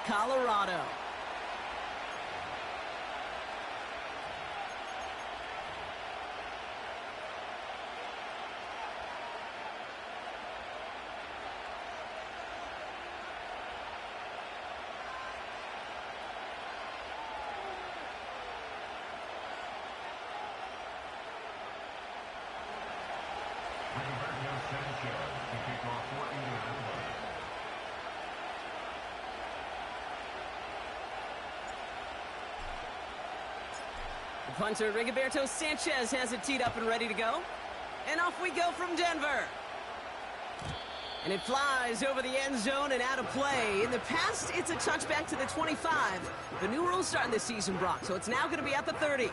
Colorado. The punter, Rigoberto Sanchez, has it teed up and ready to go. And off we go from Denver. And it flies over the end zone and out of play. In the past, it's a touchback to the 25. The new rules starting this season, Brock, so it's now going to be at the 30.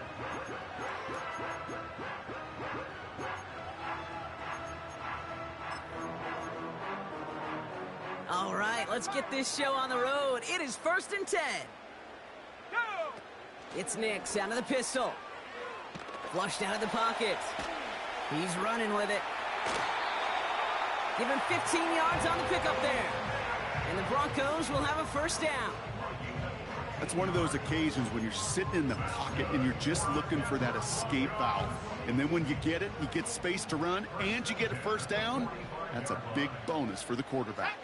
All right, let's get this show on the road. It is 1st and 10. It's Nix out of the pistol. Flushed out of the pocket. He's running with it. Give him 15 yards on the pickup there. And the Broncos will have a first down. That's one of those occasions when you're sitting in the pocket and you're just looking for that escape valve. And then when you get it, you get space to run, and you get a first down. That's a big bonus for the quarterback.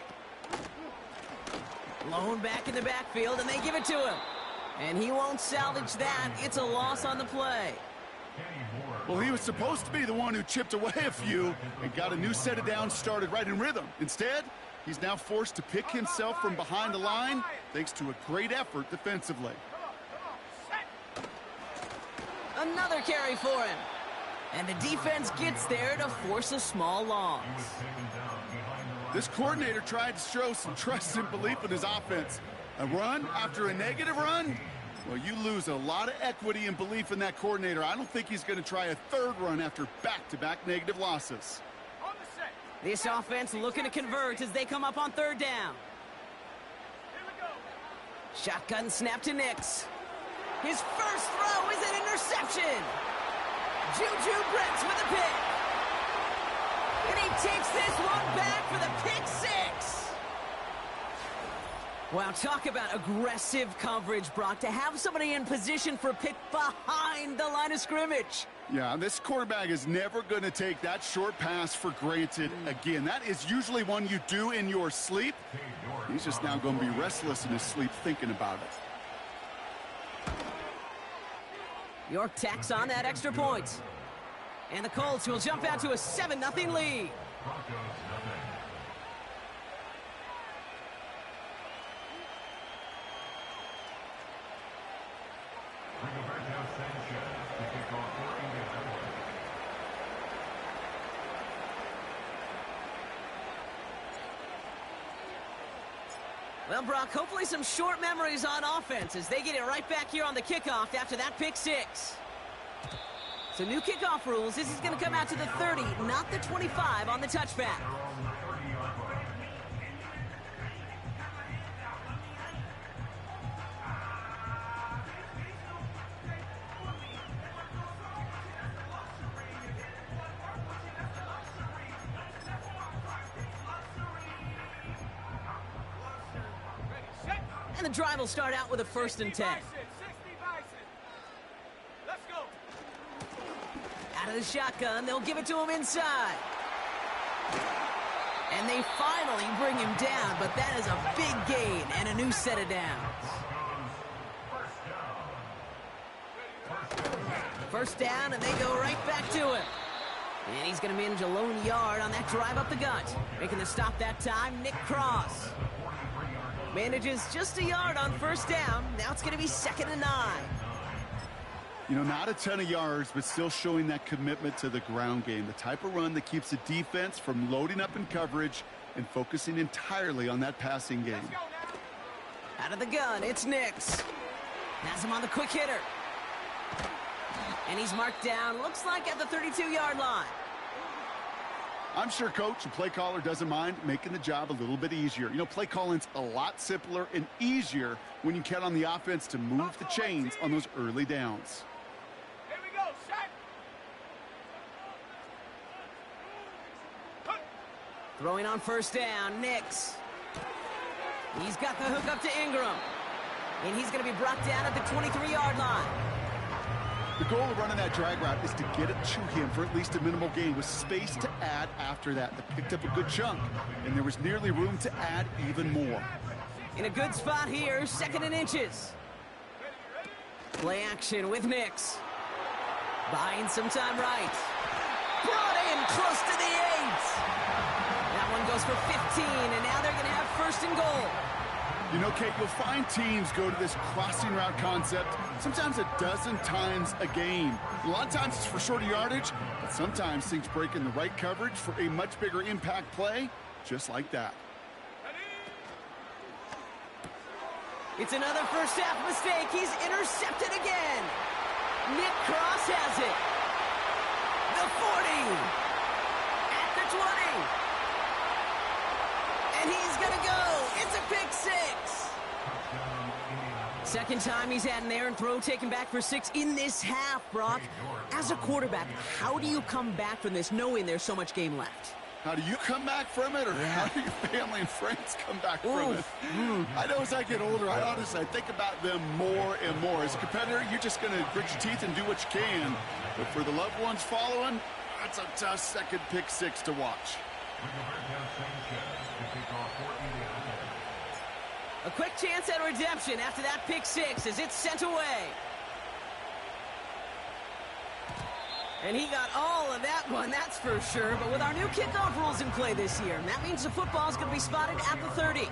Blown back in the backfield, and they give it to him. And he won't salvage that. It's a loss on the play. Well, he was supposed to be the one who chipped away a few and got a new set of downs started right in rhythm. Instead, he's now forced to pick himself from behind the line thanks to a great effort defensively. Another carry for him. And the defense gets there to force a small loss. This coordinator tried to show some trust and belief in his offense. A run after a negative run? Well, you lose a lot of equity and belief in that coordinator. I don't think he's going to try a third run after back-to-back negative losses. This offense looking to convert as they come up on 3rd down. Shotgun snap to Nix. His first throw is an interception. Juju Brents with a pick. And he takes this one back for the pick 6. Wow, talk about aggressive coverage, Brock, to have somebody in position for a pick behind the line of scrimmage. Yeah, this quarterback is never going to take that short pass for granted again. That is usually one you do in your sleep. He's just now going to be restless in his sleep thinking about it. York tacks on that extra point. And the Colts will jump out to a 7-0 lead. Well, Brock, hopefully some short memories on offense as they get it right back here on the kickoff after that pick 6. So new kickoff rules. This is going to come out to the 30, not the 25 on the touchback. And the drive will start out with a 1st and 10. Out of the shotgun, they'll give it to him inside. And they finally bring him down, but that is a big gain and a new set of downs. First down, and they go right back to him. And he's going to manage a lone yard on that drive up the gut. Making the stop that time, Nick Cross. Manages just a yard on 1st down. Now it's going to be 2nd and 9. You know, not a ton of yards, but still showing that commitment to the ground game. The type of run that keeps the defense from loading up in coverage and focusing entirely on that passing game. Out of the gun, it's Nix. Has him on the quick hitter. And he's marked down, looks like at the 32-yard line. I'm sure coach and play caller doesn't mind making the job a little bit easier. You know, play calling's a lot simpler and easier when you count on the offense to move the chains on those early downs. Here we go, set. Throwing on 1st down, Nix. He's got the hook up to Ingram. And he's going to be brought down at the 23-yard line. The goal of running that drag route is to get it to him for at least a minimal gain with space to add after that. They picked up a good chunk, and there was nearly room to add even more. In a good spot here, 2nd and inches. Play action with Nix. Buying some time right. Brought in close to the 8. That one goes for 15, and now they're going to have 1st and goal. You know, Kate, you'll find teams go to this crossing route concept sometimes a dozen times a game. A lot of times it's for shorter yardage, but sometimes things break in the right coverage for a much bigger impact play, just like that. It's another first half mistake. He's intercepted again. Nick Cross has it. The 40. At the 20. And he's going to go. It's a pick 6. Second time he's had an errant throw taken back for 6 in this half, Brock. As a quarterback, how do you come back from this knowing there's so much game left? How do you come back from it, or how do your family and friends come back from it? I know as I get older, I think about them more and more. As a competitor, you're just going to grit your teeth and do what you can. But for the loved ones following, that's a tough second pick 6 to watch. A quick chance at redemption after that pick 6 as it's sent away. And he got all of that one, that's for sure. But with our new kickoff rules in play this year, that means the football is going to be spotted at the 30.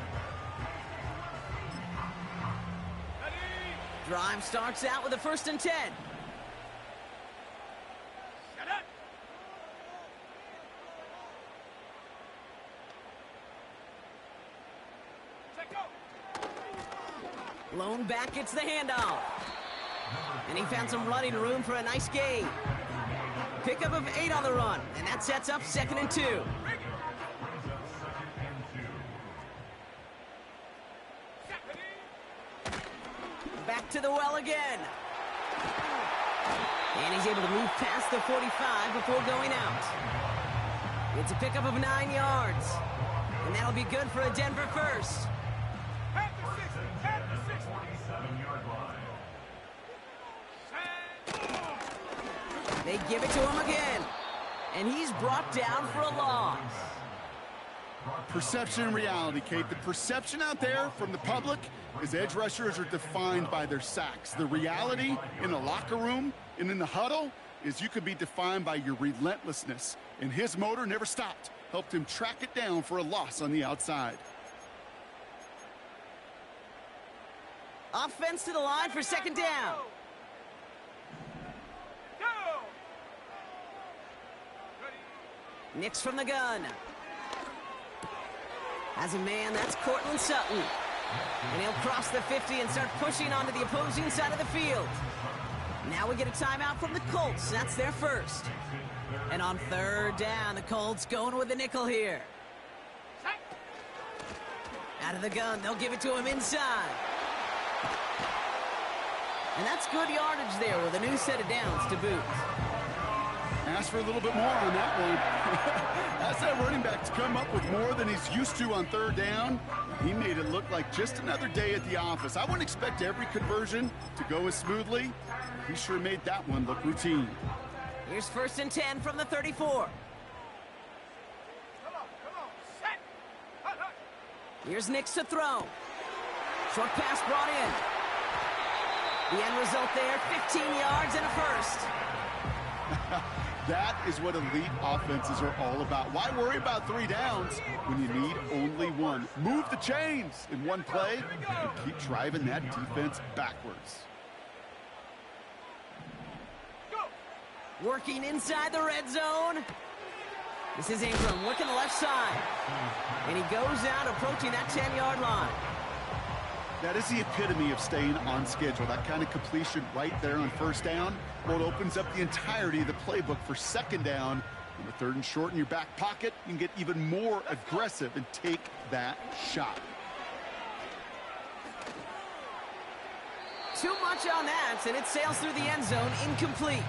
Drive starts out with a 1st and 10. Lone back gets the handoff. And he found some running room for a nice gain. Pickup of 8 on the run, and that sets up 2nd and 2. Back to the well again. And he's able to move past the 45 before going out. It's a pickup of 9 yards. And that'll be good for a Denver first. They give it to him again. And he's brought down for a loss. Perception and reality, Kate. The perception out there from the public is edge rushers are defined by their sacks. The reality in the locker room and in the huddle is you could be defined by your relentlessness. And his motor never stopped. Helped him track it down for a loss on the outside. Offense to the line for 2nd down. Nix from the gun. Has a man, that's Cortland Sutton. And he'll cross the 50 and start pushing onto the opposing side of the field. Now we get a timeout from the Colts. That's their first. And on 3rd down, the Colts going with the nickel here. Out of the gun, they'll give it to him inside. And that's good yardage there with a new set of downs to boot. Ask for a little bit more on that one. Ask that running back to come up with more than he's used to on 3rd down. He made it look like just another day at the office. I wouldn't expect every conversion to go as smoothly. He sure made that one look routine. Here's 1st and 10 from the 34. Here's Nix to throw. Short pass brought in. The end result there, 15 yards and a first. That is what elite offenses are all about. Why worry about 3 downs when you need only 1? Move the chains in one play and keep driving that defense backwards. Working inside the red zone. This is Ingram working the left side. And he goes out approaching that 10-yard line. That is the epitome of staying on schedule. That kind of completion right there on 1st down. Well, it opens up the entirety of the playbook for 2nd down. And with 3rd and short in your back pocket, you can get even more aggressive and take that shot. Too much on that, and it sails through the end zone, incomplete.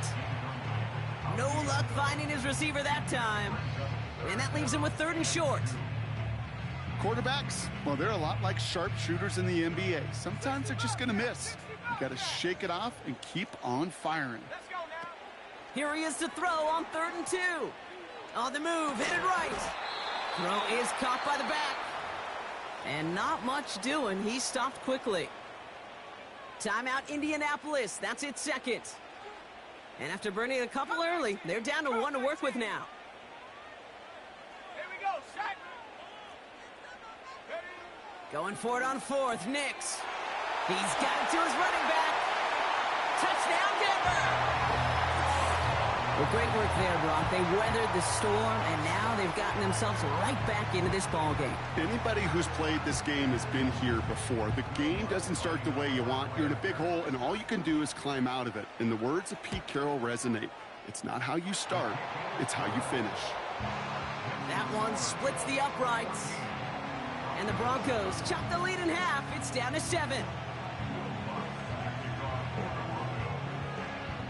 No luck finding his receiver that time. And that leaves him with 3rd and short. Quarterbacks, well, they're a lot like sharpshooters in the NBA. Sometimes they're just going to miss. You got to shake it off and keep on firing. Let's go now. Here he is to throw on 3rd and 2. On the move, hit it right. Throw is caught by the back. And not much doing. He stopped quickly. Timeout, Indianapolis. That's its second. And after burning a couple early, they're down to 1 to work with now. Here we go, Shaq. Ready? Going for it on 4th, Nix. He's got it to his running back. Touchdown, Denver! Well, great work there, Brock. They weathered the storm, and now they've gotten themselves right back into this ball game. Anybody who's played this game has been here before. The game doesn't start the way you want. You're in a big hole, and all you can do is climb out of it. And the words of Pete Carroll resonate. It's not how you start, it's how you finish. That one splits the uprights. And the Broncos chop the lead in half. It's down to 7.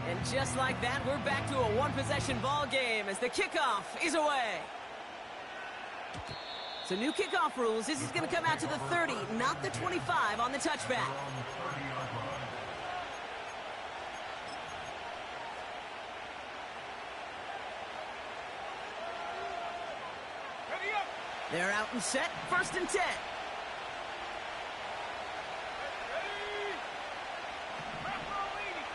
And just like that, we're back to a one-possession ball game as the kickoff is away. So new kickoff rules. This is going to come out to the 30, not the 25 on the touchback. Ready up. They're out and set. 1st and 10. Ready. Front row leading.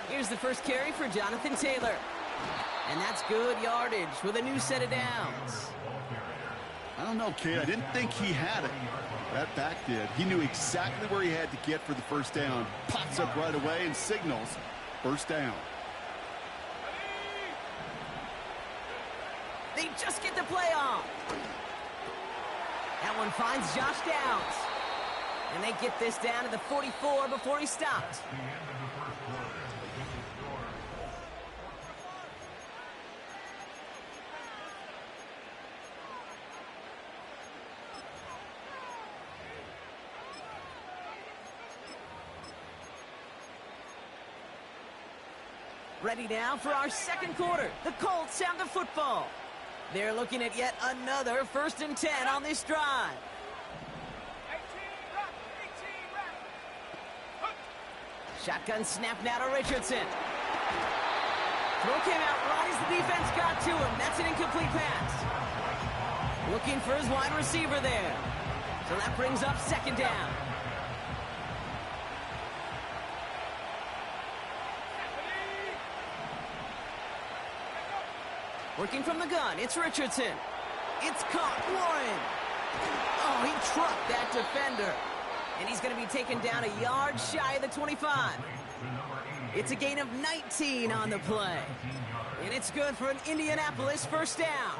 Here's the first carry for Jonathan Taylor. And that's good yardage with a new set of downs. I don't know, kid. I didn't think he had it. That back did. He knew exactly where he had to get for the first down. Pops up right away and signals first down. They just get the play on. That one finds Josh Downs. And they get this down to the 44 before he stopped. Ready now for our second quarter. The Colts have the football. They're looking at yet another 1st and 10 on this drive. 18 rep. 18 rep. Shotgun snap now to Richardson. Throw came out right as the defense got to him. That's an incomplete pass. Looking for his wide receiver there. So that brings up 2nd down. Working from the gun, it's Richardson. It's caught, Warren. Oh, he trucked that defender. And he's going to be taken down a yard shy of the 25. It's a gain of 19 on the play. And it's good for an Indianapolis 1st down.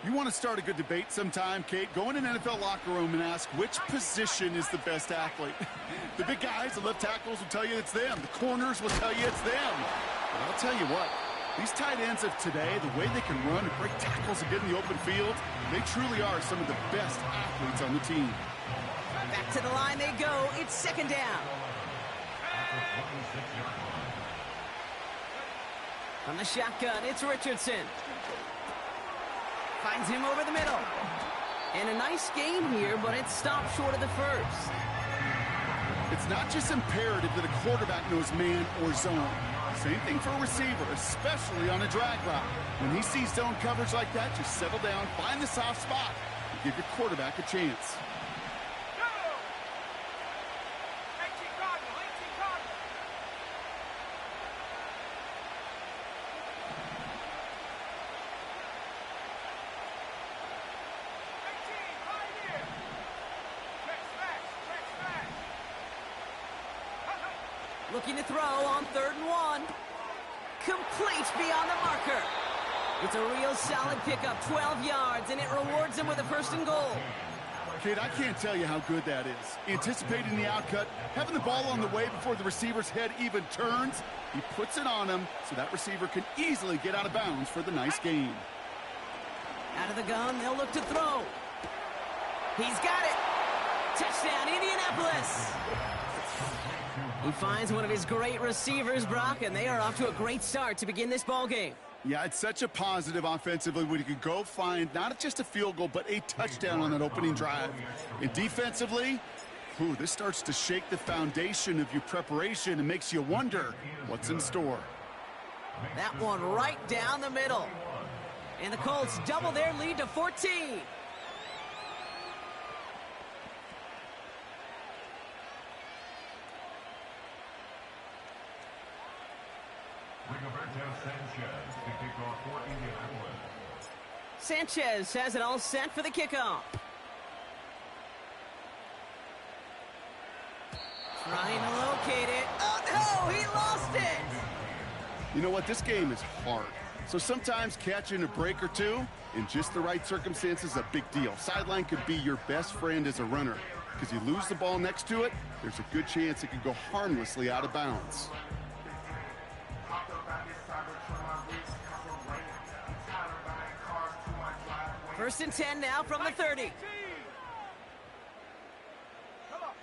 You want to start a good debate sometime, Kate? Go in an NFL locker room and ask which position is the best athlete. The big guys, the left tackles will tell you it's them. The corners will tell you it's them. But I'll tell you what. These tight ends of today, the way they can run and break tackles and get in the open field, they truly are some of the best athletes on the team. Back to the line they go. It's 2nd down. From the shotgun, it's Richardson. Finds him over the middle. And a nice game here, but it stopped short of the 1st. It's not just imperative that a quarterback knows man or zone. Same thing for a receiver, especially on a drag route. When he sees zone coverage like that, just settle down, find the soft spot, and give your quarterback a chance. Go. 18 Cardinal. 18 Cardinal. 18 Pioneer. Check smash. Looking to throw on 3rd and 1. Complete beyond the marker. It's a real solid pickup, 12 yards, and it rewards him with a 1st and goal. Kid, I can't tell you how good that is. Anticipating the outcut, having the ball on the way before the receiver's head even turns. He puts it on him so that receiver can easily get out of bounds for the nice gain. Out of the gun, they'll look to throw. He's got it. Touchdown, Indianapolis. He finds one of his great receivers, Brock, and they are off to a great start to begin this ball game. Yeah, it's such a positive offensively when you can go find not just a field goal, but a touchdown on that opening drive. And defensively, this starts to shake the foundation of your preparation and makes you wonder what's in store. That one right down the middle. And the Colts double their lead to 14. Sanchez has it all set for the kickoff. Trying to locate it. Oh, no, he lost it. You know what? This game is hard. So sometimes catching a break or two in just the right circumstances is a big deal. Sideline could be your best friend as a runner because you lose the ball next to it, there's a good chance it could go harmlessly out of bounds. First and 10 now from the 30. Come on,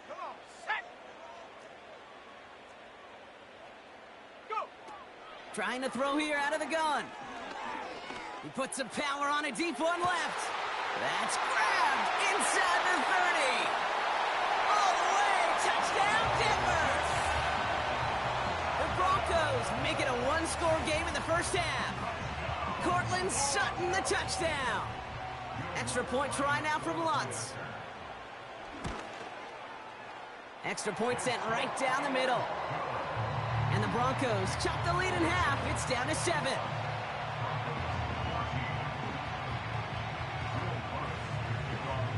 set. Go. Trying to throw here out of the gun. He puts some power on a deep one left. That's grabbed inside the 30. All the way, touchdown Denver. The Broncos make it a one-score game in the first half. Cortland Sutton the touchdown. Extra point try now from Lutz. Extra point sent right down the middle. And the Broncos chop the lead in half. It's down to 7.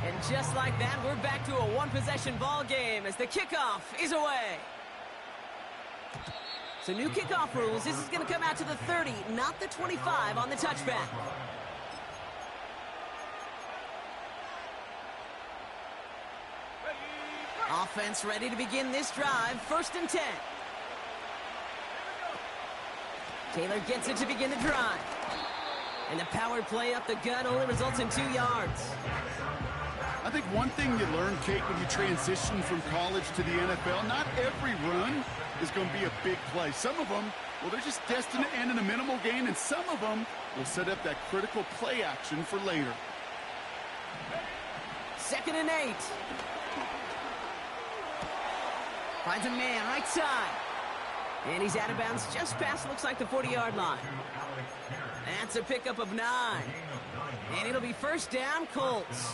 And just like that, we're back to a one-possession ball game as the kickoff is away. So new kickoff rules. This is going to come out to the 30, not the 25 on the touchback. Offense ready to begin this drive. First and 10. Taylor gets it to begin the drive. And the power play up the gut only results in 2 yards. I think one thing you learn, Kate, when you transition from college to the NFL, not every run is going to be a big play. Some of them, well, they're just destined to end in a minimal gain, and some of them will set up that critical play action for later. Second and 8. Finds a man right side. And he's out of bounds just past, looks like, the 40-yard line. That's a pickup of 9. And it'll be first down, Colts.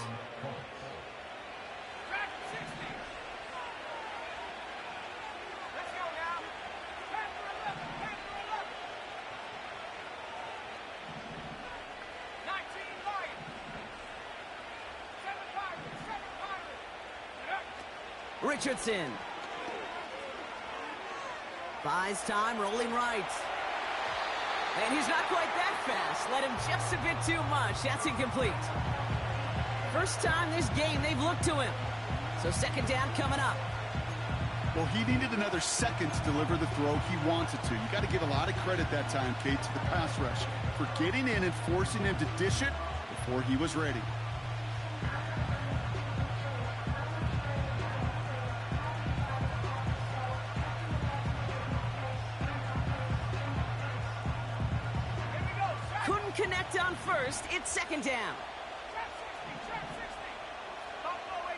Let's go now. 10 for 11, 10 for 11. 19 Lions. 7 Pirates, 7 Pirates. Richardson. Buys time, rolling right. And he's not quite that fast. Let him just a bit too much. That's incomplete. First time this game they've looked to him. So second down coming up. Well, he needed another second to deliver the throw he wanted to. You got to give a lot of credit that time, Kate, to the pass rush for getting in and forcing him to dish it before he was ready. Couldn't connect on first. It's second down. Trap 60. Buffalo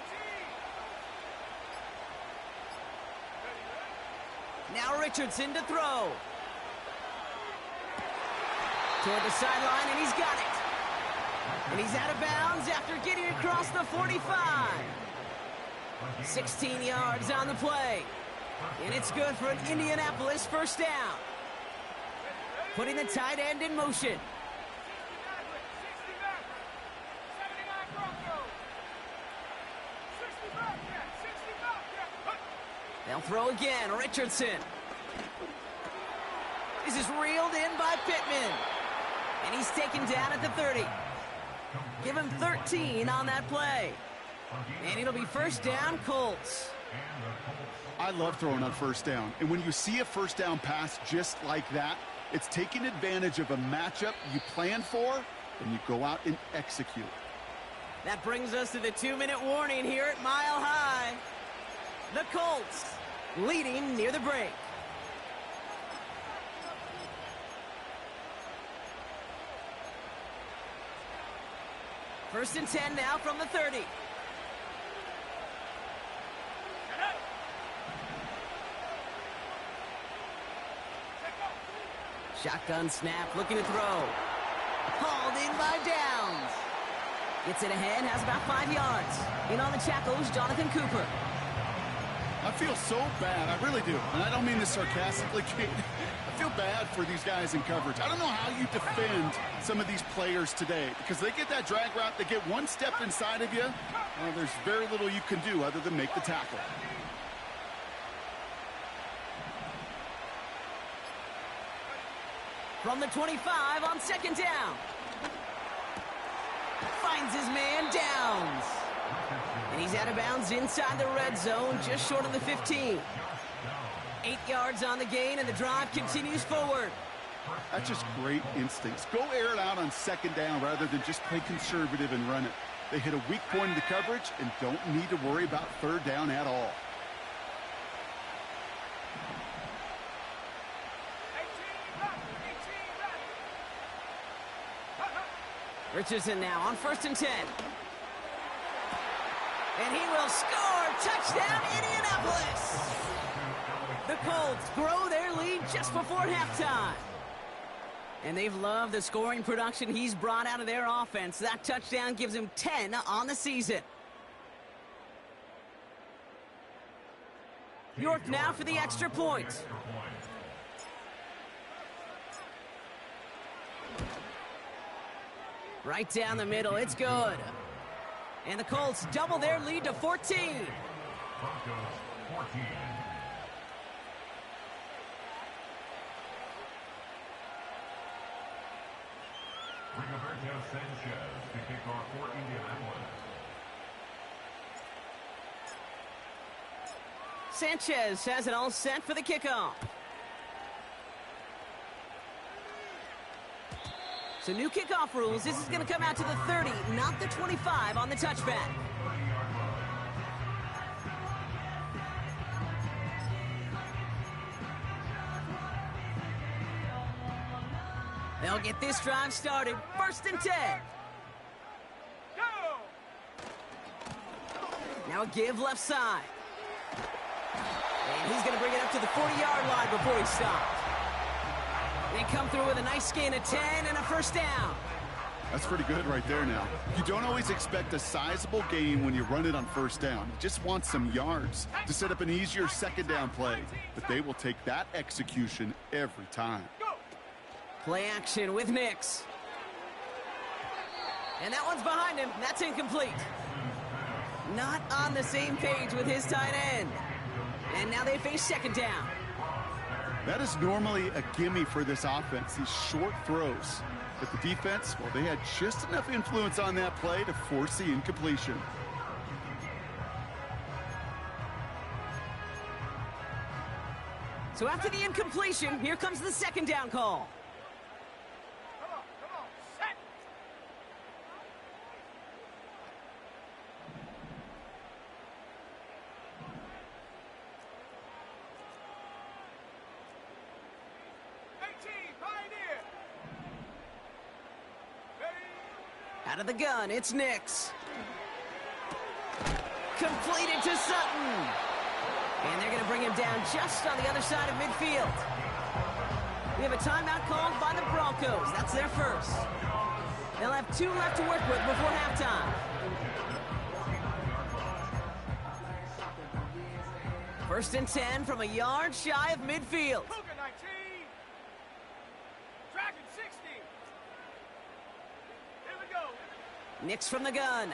18. Now Richardson to throw. Toward the sideline, and he's got it. And he's out of bounds after getting across the 45. 16 yards on the play. And it's good for an Indianapolis first down. Putting the tight end in motion. 60 back. 79 Broncos. 60 back there. 60 back there. They'll throw again. Richardson. This is reeled in by Pittman. And he's taken down at the 30. Give him 13 on that play. And it'll be first down, Colts. I love throwing on first down. And when you see a first down pass just like that, it's taking advantage of a matchup you planned for, and you go out and execute. That brings us to the 2-minute warning here at Mile High. The Colts leading near the break. First and 10 now from the 30. Shotgun snap, looking to throw. Hauled in by Downs. Gets it ahead, has about 5 yards. In on the tackles, Jonathan Cooper. I feel so bad, I really do. And I don't mean this sarcastically, Kate. I feel bad for these guys in coverage. I don't know how you defend some of these players today because they get that drag route, they get one step inside of you. There's very little you can do other than make the tackle. From the 25 on second down. Finds his man, Downs. And he's out of bounds inside the red zone, just short of the 15. 8 yards on the gain, and the drive continues forward. That's just great instincts. Go air it out on second down rather than just play conservative and run it. They hit a weak point in the coverage and don't need to worry about third down at all. Richardson now on first and 10. And he will score. Touchdown, Indianapolis. The Colts grow their lead just before halftime. And they've loved the scoring production he's brought out of their offense. That touchdown gives him 10 on the season. York now for the extra point. Right down the middle, it's good. And the Colts double their lead to 14. Rigoberto Sanchez to kick off for Indianapolis. Sanchez has it all set for the kickoff. So new kickoff rules. This is going to come out to the 30, not the 25 on the touchback. They'll get this drive started. First and 10. Go! Now a give left side. And he's going to bring it up to the 40-yard line before he stops. They come through with a nice gain of 10 and a first down. That's pretty good right there now. You don't always expect a sizable gain when you run it on first down. You just want some yards to set up an easier second down play. But they will take that execution every time. Play action with Nix. And that one's behind him. That's incomplete. Not on the same page with his tight end. And now they face second down. That is normally a gimme for this offense, these short throws. But the defense, well, they had just enough influence on that play to force the incompletion. So after the incompletion, here comes the second down call. Come on, set! Pioneer! Out of the gun, it's Nix. Completed to Sutton. And they're going to bring him down just on the other side of midfield. We have a timeout called by the Broncos. That's their first. They'll have 2 left to work with before halftime. First and 10 from a yard shy of midfield. Cougar 19! Dragon 60! Here we go! Nix from the gun.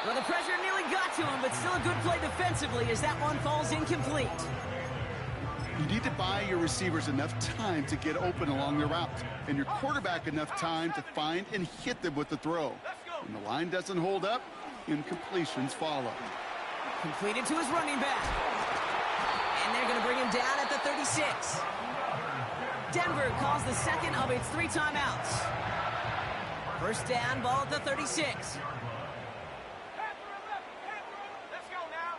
Well, the pressure nearly got to him, but still a good play defensively as that one falls incomplete. You need to buy your receivers enough time to get open along the route, and your quarterback enough time to find and hit them with the throw. When the line doesn't hold up, incompletions follow. Completed to his running back. And they're going to bring him down at the 36. Denver calls the second of its 3 timeouts. First down, ball at the 36. Let's go now!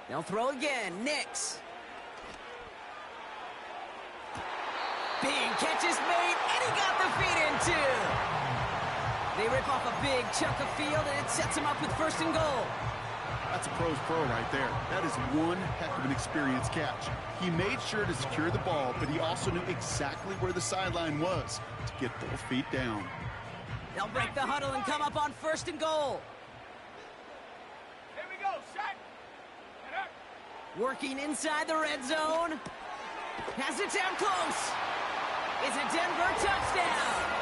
They'll throw again. Nix. Big catch is made, and he got the feet in, too. They rip off a big chunk of field, and it sets him up with 1st and goal. That's a pro's pro right there. That is one heck of an experienced catch. He made sure to secure the ball, but he also knew exactly where the sideline was to get both feet down. They'll break the huddle and come up on 1st and goal. Here we go, shot. And up. Working inside the red zone. Has it down close. It's a Denver touchdown.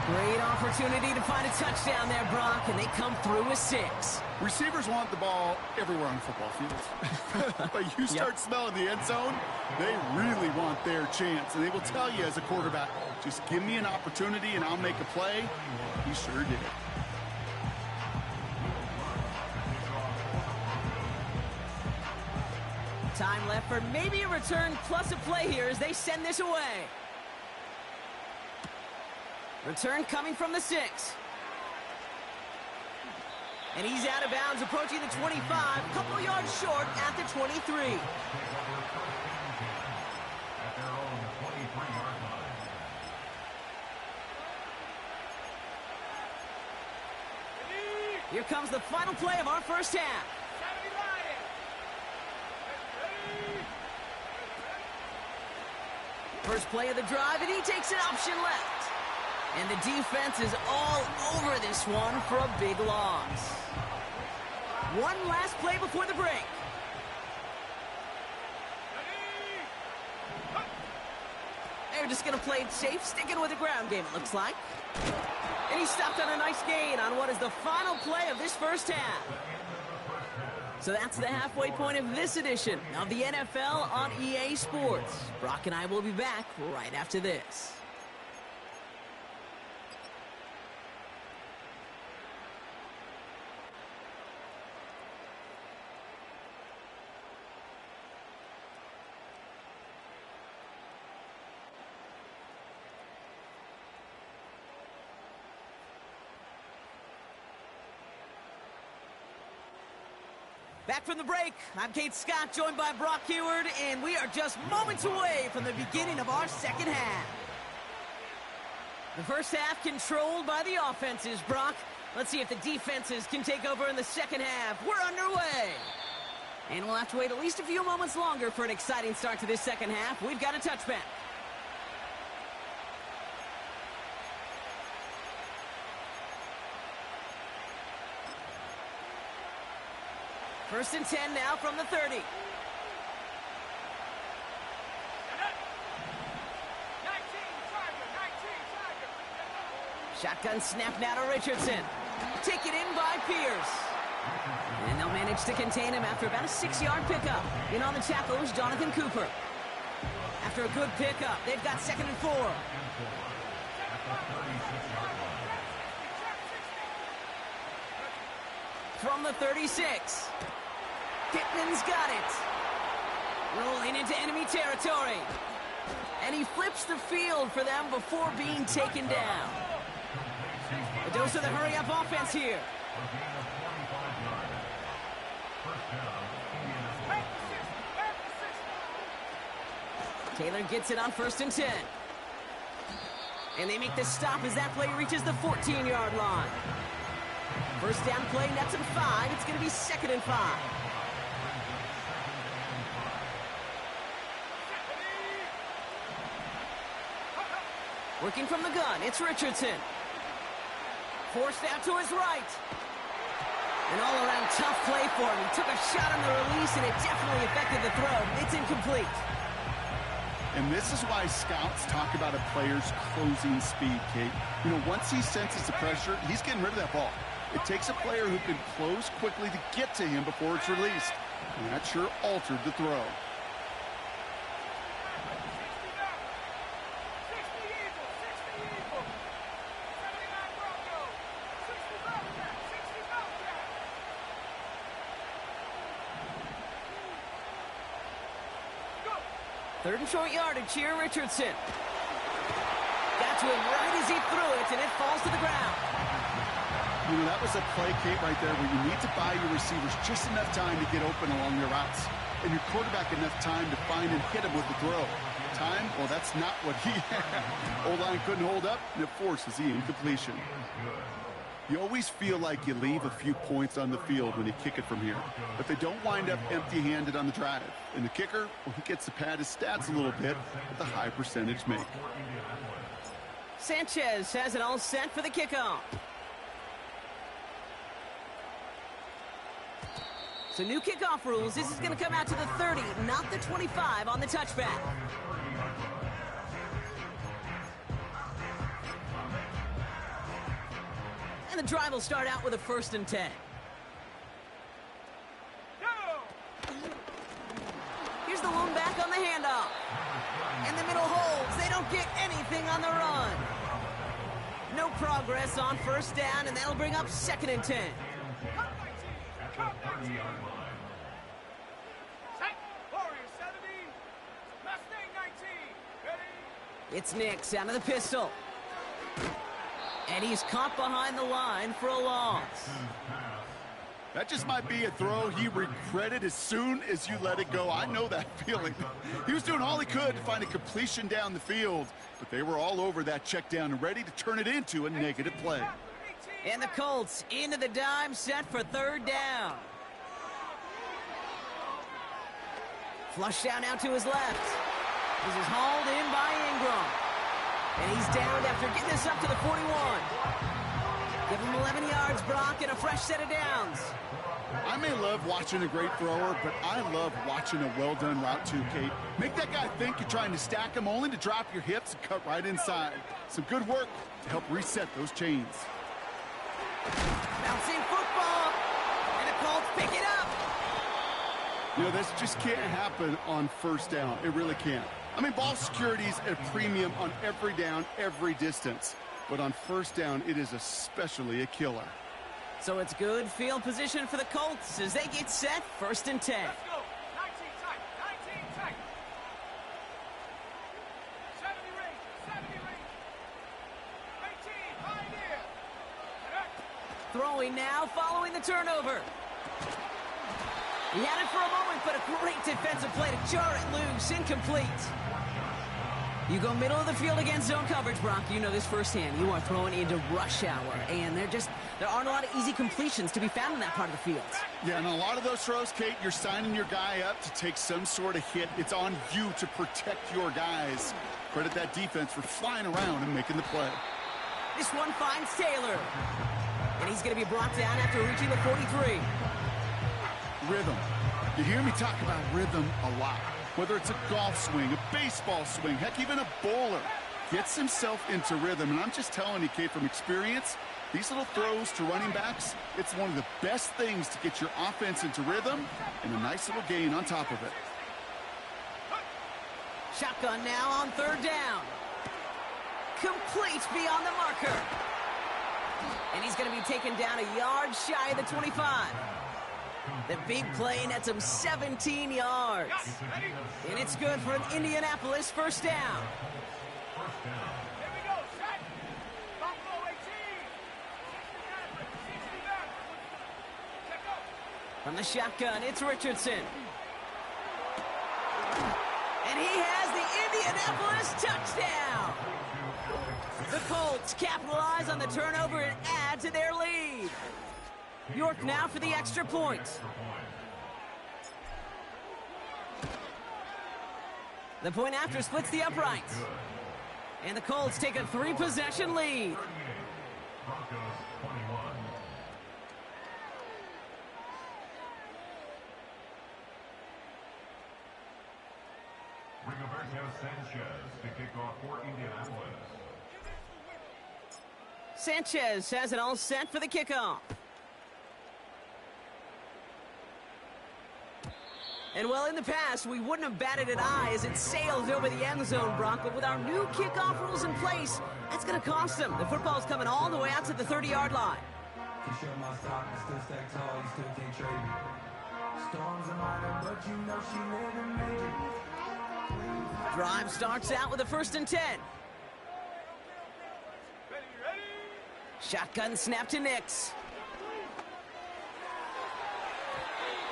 Great opportunity to find a touchdown there, Brock, and they come through with 6. Receivers want the ball everywhere on the football field. But you start smelling the end zone, they really want their chance. And they will tell you as a quarterback, just give me an opportunity and I'll make a play. He sure did. Time left for maybe a return plus a play here as they send this away. Return coming from the 6. And he's out of bounds, approaching the 25, a couple yards short at the 23. Here comes the final play of our first half. First play of the drive, and he takes an option left. And the defense is all over this one for a big loss. One last play before the break. They're just going to play it safe, sticking with the ground game, it looks like. And he stopped on a nice gain on what is the final play of this first half. So that's the halfway point of this edition of the NFL on EA Sports. Brock and I will be back right after this. Back from the break, I'm Kate Scott, joined by Brock Heward, and we are just moments away from the beginning of our second half. The first half controlled by the offenses, Brock. Let's see if the defenses can take over in the second half. We're underway. And we'll have to wait at least a few moments longer for an exciting start to this second half. We've got a touchback. First and 10 now from the 30. 19, Tiger. Shotgun snap now to Richardson. Taken in by Pierce. And they'll manage to contain him after about a 6-yard pickup. In on the tackle is Jonathan Cooper. After a good pickup, they've got 2nd and 4. From the 36. Pittman's got it. Rolling into enemy territory. And he flips the field for them before being taken down. A dose of the hurry-up offense here. Taylor gets it on 1st and 10. And they make the stop as that play reaches the 14-yard line. First down play, nets him 5. It's going to be 2nd and 5. Working from the gun, it's Richardson. Forced out to his right. An all-around tough play for him. He took a shot on the release, and it definitely affected the throw. It's incomplete. And this is why scouts talk about a player's closing speed, Kate. You know, once he senses the pressure, he's getting rid of that ball. It takes a player who can close quickly to get to him before it's released. And that sure altered the throw. 3rd and short yardage here, Richardson. Got to him right as he threw it, and it falls to the ground. You know, that was a play, Kate, right there where you need to buy your receivers just enough time to get open along their routes. And your quarterback enough time to find and hit him with the throw. time, well, that's not what he had. O-line couldn't hold up, and it forces the incompletion. You always feel like you leave a few points on the field when you kick it from here, but they don't wind up empty-handed on the drive. And the kicker, well, he gets to pad his stats a little bit with a high percentage make. Sanchez has it all set for the kickoff. So new kickoff rules. This is going to come out to the 30, not the 25 on the touchback. And the drive will start out with a 1st and 10. Here's the lone back on the handoff. And the middle holds. They don't get anything on the run. No progress on 1st down, and that'll bring up 2nd and 10. It's Nix out of the pistol. And he's caught behind the line for a loss. That just might be a throw he regretted as soon as you let it go. I know that feeling. He was doing all he could to find a completion down the field, but they were all over that check down and ready to turn it into a negative play. And the Colts into the dime set for 3rd down. Flush down now to his left. This is hauled in by Ingram. And he's downed after getting this up to the 41. Give him 11 yards, Brock, and a fresh set of downs. I may love watching a great thrower, but I love watching a well-done route too, Kate. Make that guy think you're trying to stack him only to drop your hips and cut right inside. Some good work to help reset those chains. Bouncing football, and the Colts pick it up. You know, this just can't happen on 1st down. It really can't. I mean, ball security's at a premium on every down, every distance. But on 1st down, it is especially a killer. So it's good field position for the Colts as they get set 1st and 10. Let's go. 19 tight. 19 tight. 70 range. 70 range. 18. High near. Throwing now following the turnover. He had it for a moment, but a great defensive play to jar it loose. Incomplete. You go middle of the field against zone coverage, Brock. You know this firsthand. You are throwing into rush hour, and there aren't a lot of easy completions to be found in that part of the field. Yeah, and a lot of those throws, Kate, you're signing your guy up to take some sort of hit. It's on you to protect your guys. Credit that defense for flying around and making the play. This one finds Taylor. And he's going to be brought down after reaching the 43. Rhythm. You hear me talk about rhythm a lot. Whether it's a golf swing, a baseball swing, heck, even a bowler gets himself into rhythm. And I'm just telling you, Kate, from experience, these little throws to running backs, it's one of the best things to get your offense into rhythm and a nice little gain on top of it. Shotgun now on 3rd down. Complete beyond the marker. And he's going to be taken down a yard shy of the 25. The big play nets him 17 yards. And it's good for an Indianapolis 1st down. Here we go. Set. Buffalo 18. 60 back. Check up. From the shotgun, it's Richardson. And he has the Indianapolis touchdown. The Colts capitalize on the turnover and add to their lead. York now for the extra point. The point after splits the uprights. And the Colts take a 3-possession lead. Rigoberto Sanchez to kick off for Indianapolis. Sanchez has it all set for the kickoff. And well, in the past, we wouldn't have batted an eye as it sails over the end zone, Brock. But with our new kickoff rules in place, that's going to cost them. The football's coming all the way out to the 30-yard line. Drive starts out with a 1st and 10. Ready. Shotgun snap to Nix.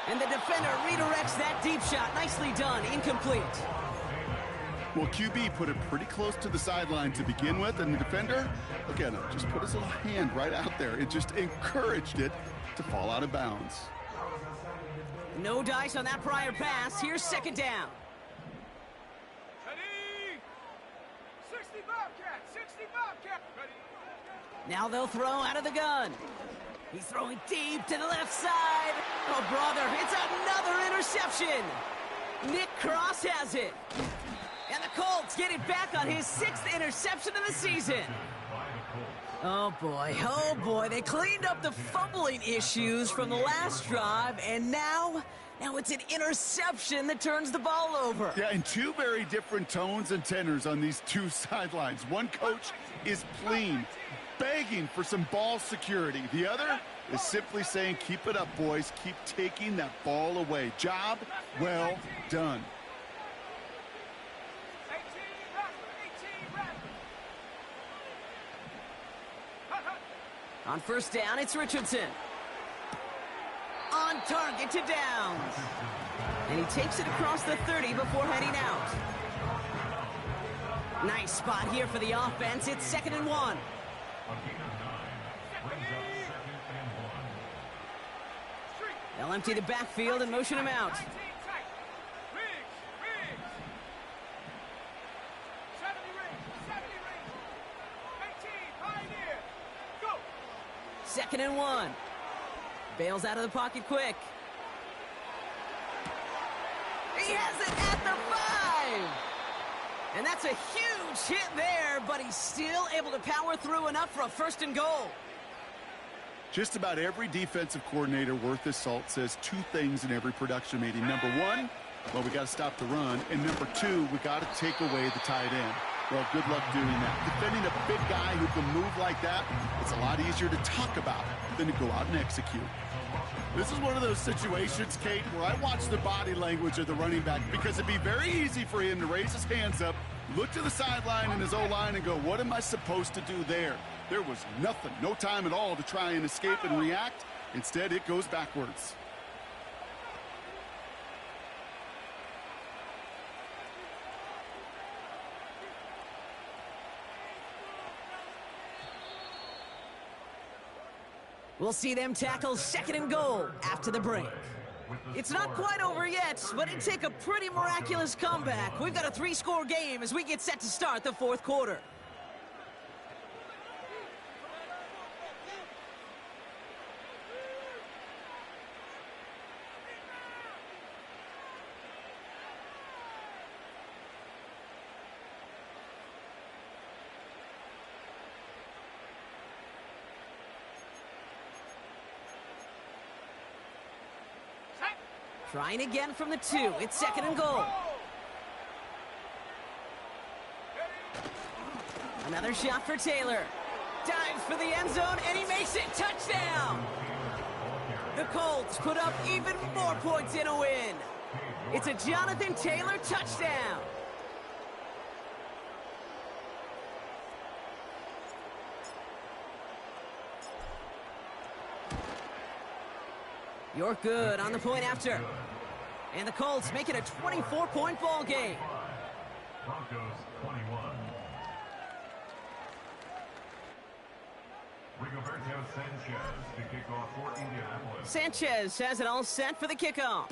And the defender redirects that deep shot. Nicely done. Incomplete. Well, QB put it pretty close to the sideline to begin with, and the defender, look at him, just put his little hand right out there. It just encouraged it to fall out of bounds. No dice on that prior pass. Here's second down. Ready? 60 Bobcat, 60 Bobcat. Ready? Now they'll throw out of the gun. He's throwing deep to the left side. Oh, brother, it's another interception. Nick Cross has it. And the Colts get it back on his 6th interception of the season. Oh, boy. They cleaned up the fumbling issues from the last drive, and now it's an interception that turns the ball over. Yeah, and two very different tones and tenors on these two sidelines. One coach is pleading, begging for some ball security. The other is simply saying, keep it up, boys. Keep taking that ball away. Job well done. 18 Raptor. On first down, it's Richardson. On target to Downs. And he takes it across the 30 before heading out. Nice spot here for the offense. It's 2nd and 1. They'll empty the backfield and motion him out. 19 tight. Riggs. 70 rings. 18, Pioneer. Go. 2nd and 1. Bails out of the pocket quick. He has it at the 5. And that's a huge hit there, but he's still able to power through enough for a 1st and goal. Just about every defensive coordinator worth his salt says two things in every production meeting. Number one, well, we got to stop the run. And number two, we got to take away the tight end. Well, good luck doing that. Defending a big guy who can move like that, it's a lot easier to talk about than to go out and execute. This is one of those situations, Kate, where I watch the body language of the running back, because it'd be very easy for him to raise his hands up, look to the sideline and his O-line and go, what am I supposed to do there? There was nothing, no time at all to try and escape and react. Instead, it goes backwards. We'll see them tackle 2nd and goal after the break. It's not quite over yet, but it'd take a pretty miraculous comeback. We've got a 3-score game as we get set to start the 4th quarter. Trying again from the 2. It's 2nd and goal. Another shot for Taylor. Dives for the end zone, and he makes it. Touchdown! The Colts put up even more points in a win. It's a Jonathan Taylor touchdown. You're good on the point after. And the Colts make it a 24-point ball game. Broncos 21. Rigoberto Sanchez to kick off for Indianapolis. Sanchez has it all set for the kickoff.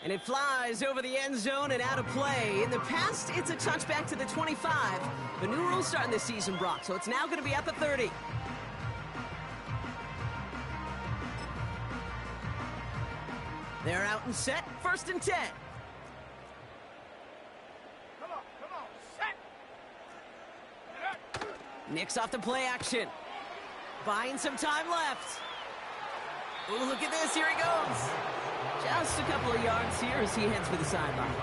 And it flies over the end zone and out of play. In the past, it's a touchback to the 25. The new rules starting this season, Brock, so it's now going to be at the 30. They're out and set, 1st and 10. Come on, set. Nick's off the play action. Buying some time left. Oh, look at this, here he goes. Just a couple of yards here as he heads for the sideline.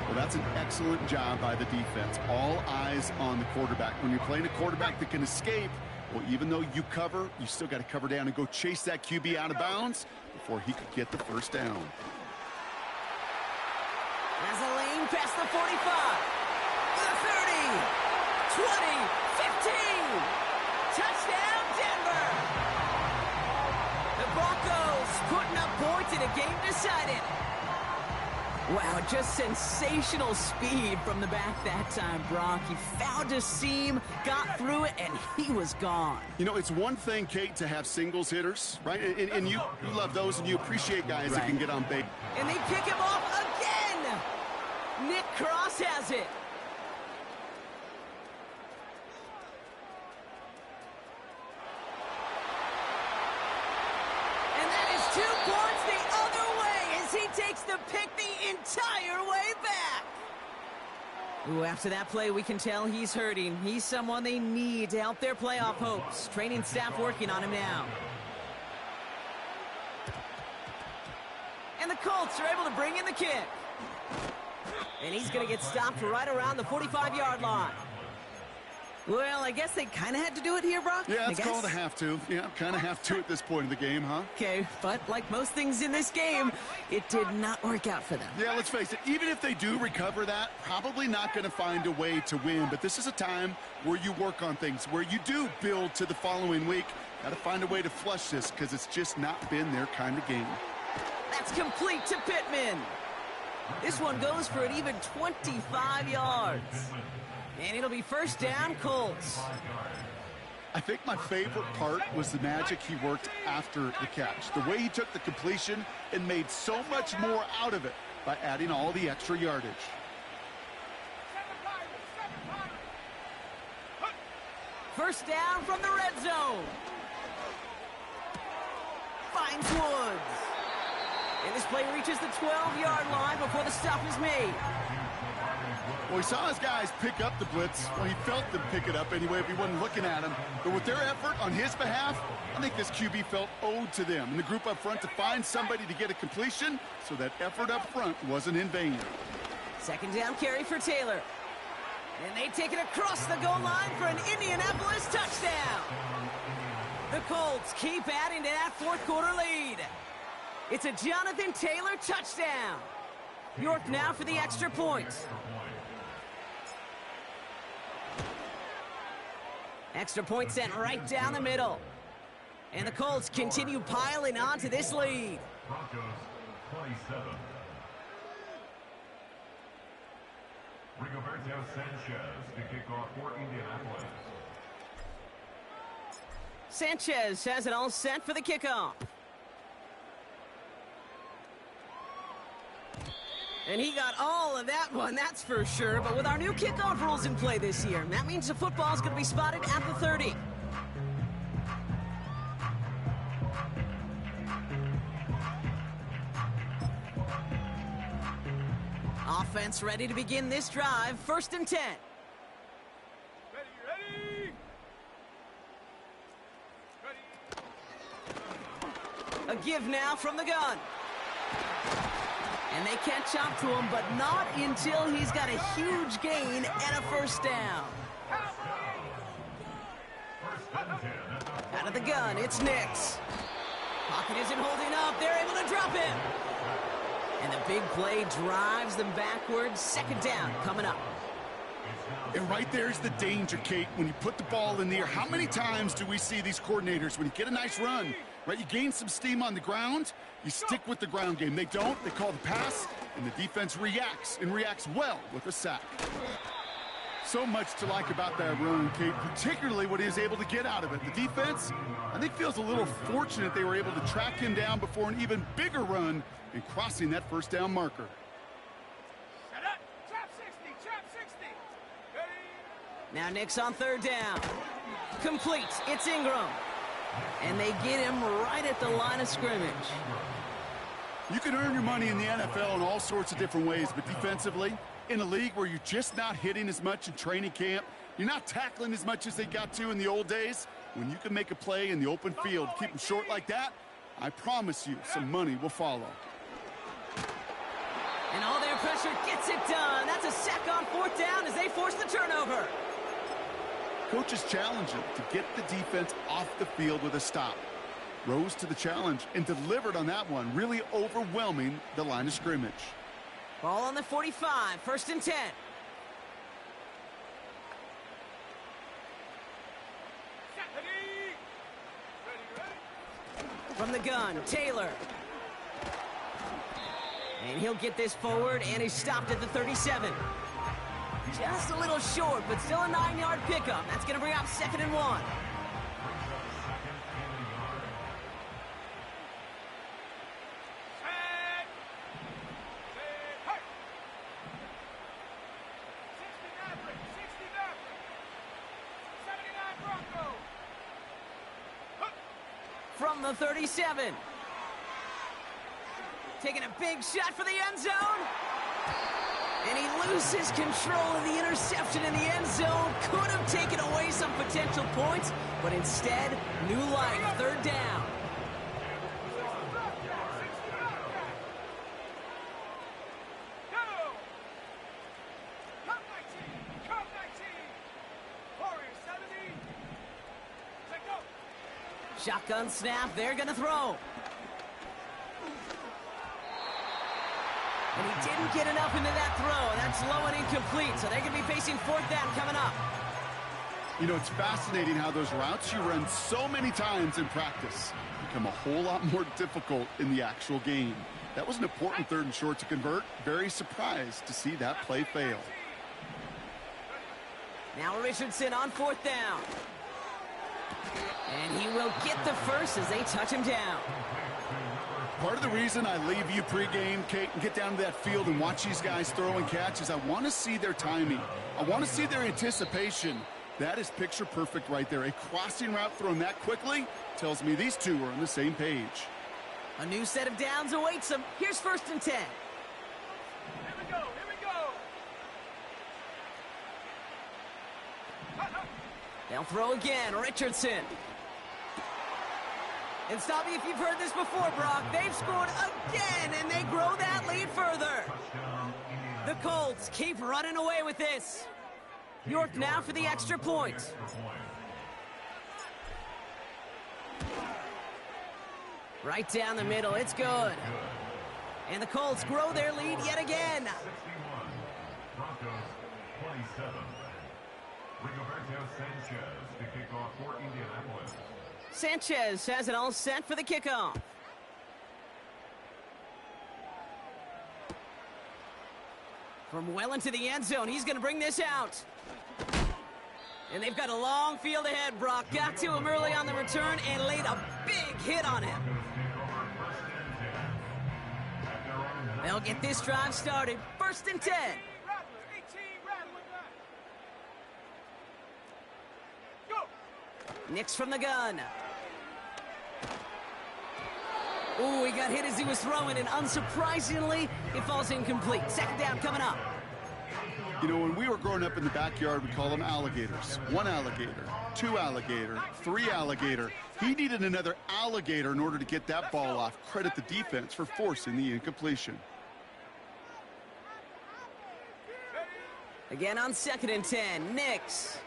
Well, that's an excellent job by the defense. All eyes on the quarterback. When you're playing a quarterback that can escape, well, even though you cover, you still got to cover down and go chase that QB out of bounds before he could get the 1st down. Has a lane past the 45, the 30, 20, 15. Touchdown, Denver! The Broncos putting up points it a game decided. Wow, just sensational speed from the back that time, Brock. He found a seam, got through it, and he was gone. You know, it's one thing, Kate, to have singles hitters, right? And you love those, and you appreciate guys that can get on base. And they pick him off again! Nick Cross has it. And that is 2 points the other way as he takes the pick the entire way back. Ooh, after that play, we can tell he's hurting. He's someone they need to help their playoff hopes. Training staff working on him now. And the Colts are able to bring in the kick. And he's going to get stopped right around the 45-yard line. Well, I guess they kind of had to do it here, Brock. Yeah, it's called a have to. Yeah, kind of have to at this point in the game, huh? Okay, but like most things in this game, it did not work out for them. Yeah, let's face it, even if they do recover that, probably not going to find a way to win. But this is a time where you work on things, where you do build to the following week. Got to find a way to flush this because it's just not been their kind of game. That's complete to Pittman. This one goes for an even 25 yards. And it'll be first down, Colts. I think my favorite part was the magic he worked after the catch. The way he took the completion and made so much more out of it by adding all the extra yardage. First down from the red zone. Finds Woods. And this play reaches the 12-yard line before the stop is made. Well, he saw his guys pick up the blitz. Well, he felt them pick it up anyway if he wasn't looking at him. But with their effort on his behalf, I think this QB felt owed to them and the group up front to find somebody to get a completion, so that effort up front wasn't in vain. Second down carry for Taylor. And they take it across the goal line for an Indianapolis touchdown. The Colts keep adding to that fourth quarter lead. It's a Jonathan Taylor touchdown. York now for the extra point. Extra point sent right down the middle. And the Colts continue piling on to this lead. Broncos 27. Rigoberto Sanchez to kick off for Indianapolis. Sanchez has it all set for the kickoff. And he got all of that one, that's for sure. But with our new kickoff rules in play this year, that means the football's going to be spotted at the 30. Offense ready to begin this drive. First and 10. Ready, ready. A give now from the gun. And they catch up to him, but not until he's got a huge gain and a first down. Out of the gun, it's Nix. Pocket isn't holding up. They're able to drop him. And the big play drives them backwards. Second down coming up. And right there's the danger, Kate, when you put the ball in the air. How many times do we see these coordinators, when you get a nice run, right, you gain some steam on the ground, you stick with the ground game. They don't, they call the pass, and the defense reacts, and reacts well with a sack. So much to like about that run, Kate, particularly what he was able to get out of it. The defense, I think, feels a little fortunate they were able to track him down before an even bigger run and crossing that first down marker. Shut up. Trap 60, trap 60. Ready. Now Nix on third down. Complete. It's Ingram. And they get him right at the line of scrimmage. You can earn your money in the NFL in all sorts of different ways, but defensively, in a league where you're just not hitting as much in training camp, you're not tackling as much as they got to in the old days, when you can make a play in the open field, keep them short like that, I promise you some money will follow. And all their pressure gets it done. That's a sack on fourth down as they force the turnover. Coaches challenge him to get the defense off the field with a stop. Rose to the challenge and delivered on that one, really overwhelming the line of scrimmage. Ball on the 45, first and 10. Ready. Ready, ready. From the gun, Taylor. And he'll get this forward, and he's stopped at the 37. Just a little short, but still a 9-yard pickup. That's going to bring up 2nd and 1. From the 37. Taking a big shot for the end zone. And he loses control of the interception in the end zone. Could have taken away some potential points, but instead, new life, 3rd down. Shotgun snap, they're gonna throw. And he didn't get enough into that throw. That's low and incomplete, so they're gonna be facing 4th down coming up. You know, it's fascinating how those routes you run so many times in practice become a whole lot more difficult in the actual game. That was an important 3rd and short to convert. Very surprised to see that play fail. Now Richardson on 4th down. And he will get the first as they touch him down. Part of the reason I leave you pregame, Kate, and get down to that field and watch these guys throw and catch is I want to see their timing. I want to see their anticipation. That is picture perfect right there. A crossing route thrown that quickly tells me these two are on the same page. A new set of downs awaits them. Here's 1st and 10. Here we go, here we go. They'll throw again, Richardson. And stop me if you've heard this before, Brock. They've scored again, and they grow that lead further. The Colts keep running away with this. York now for the extra point. Right down the middle, it's good. And the Colts grow their lead yet again. 61, Broncos 27. Rigoberto Sanchez to kick off for Indianapolis. Sanchez has it all set for the kickoff. From well into the end zone, he's going to bring this out. And they've got a long field ahead, Brock. Got to him early on the return and laid a big hit on him. They'll get this drive started. 1st and 10. Nix from the gun. Ooh, he got hit as he was throwing, and unsurprisingly, it falls incomplete. 2nd down coming up. You know, when we were growing up in the backyard, we call them alligators. 1 alligator, 2 alligator, 3 alligator. He needed another alligator in order to get that ball off. Credit the defense for forcing the incompletion. Again on 2nd and 10, Nix.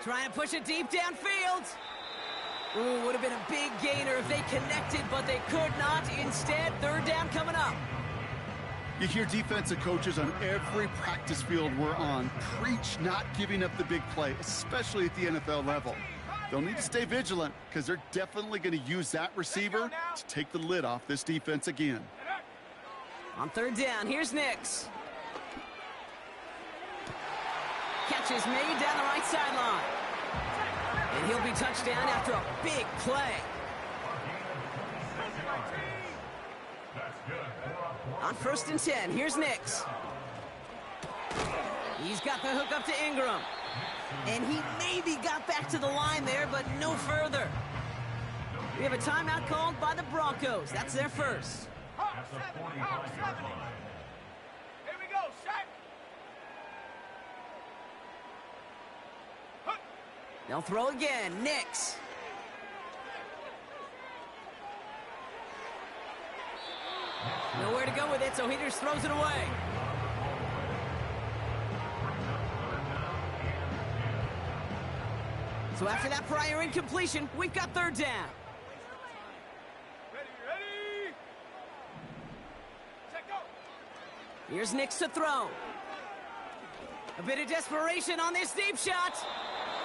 Trying to push it deep downfield. Ooh, would have been a big gainer if they connected, but they could not. Instead, 3rd down coming up. You hear defensive coaches on every practice field we're on preach not giving up the big play, especially at the NFL level. They'll need to stay vigilant because they're definitely going to use that receiver to take the lid off this defense again. On 3rd down, here's Nix. Catch is made down the right sideline. And he'll be touched down after a big play. On 1st and 10, here's Nix. He's got the hook up to Ingram. And he maybe got back to the line there, but no further. We have a timeout called by the Broncos. That's their first. At the 45-yard line. Here we go, set. They'll throw again. Nix. Nowhere to go with it, so he just throws it away. So after that prior incompletion, we've got 3rd down. Ready. Set, go. Here's Nix to throw. A bit of desperation on this deep shot.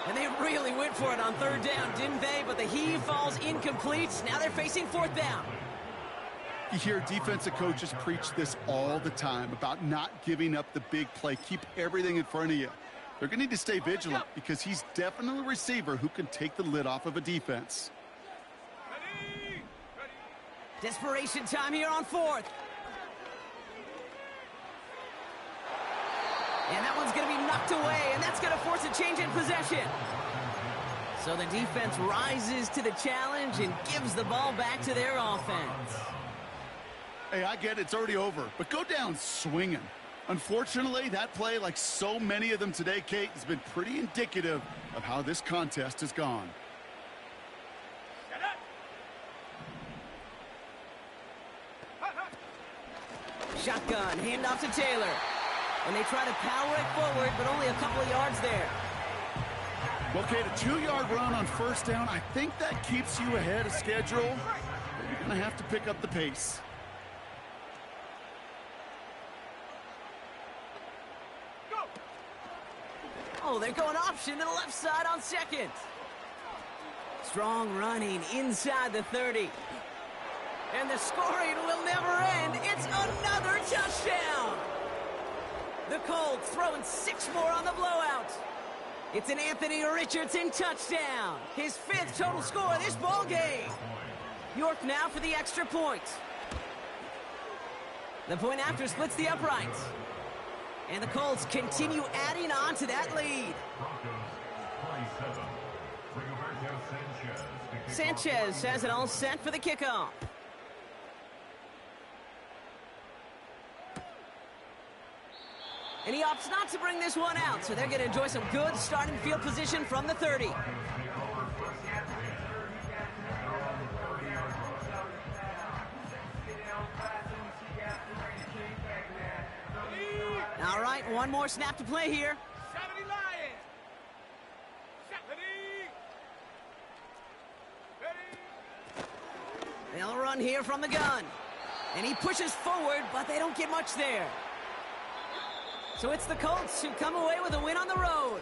And they really went for it on 3rd down, didn't they? But the heave falls incomplete. Now they're facing 4th down. You hear defensive coaches preach this all the time about not giving up the big play. Keep everything in front of you. They're going to need to stay vigilant because he's definitely a receiver who can take the lid off of a defense. Ready? Ready? Desperation time here on 4th. And that one's going to be knocked away, and that's going to force a change in possession. So the defense rises to the challenge and gives the ball back to their offense. Hey, I get it, it's already over, but go down swinging. Unfortunately, that play, like so many of them today, Kate, has been pretty indicative of how this contest has gone. Get up! Shotgun, handoff to Taylor. And they try to power it forward, but only a couple of yards there. Okay, the 2-yard run on first down, I think that keeps you ahead of schedule. But you're going to have to pick up the pace. Go! Oh, they're going option to the left side on 2nd. Strong running inside the 30. And the scoring will never end. It's another touchdown. The Colts throwing 6 more on the blowout. It's an Anthony Richardson touchdown. His 5th total score this ball game. York now for the extra point. The point after splits the uprights. And the Colts continue adding on to that lead. Sanchez has it all set for the kickoff. And he opts not to bring this one out, so they're going to enjoy some good starting field position from the 30. All right, one more snap to play here. 70 Lions! Ready? They'll run here from the gun. And he pushes forward, but they don't get much there. So it's the Colts who come away with a win on the road.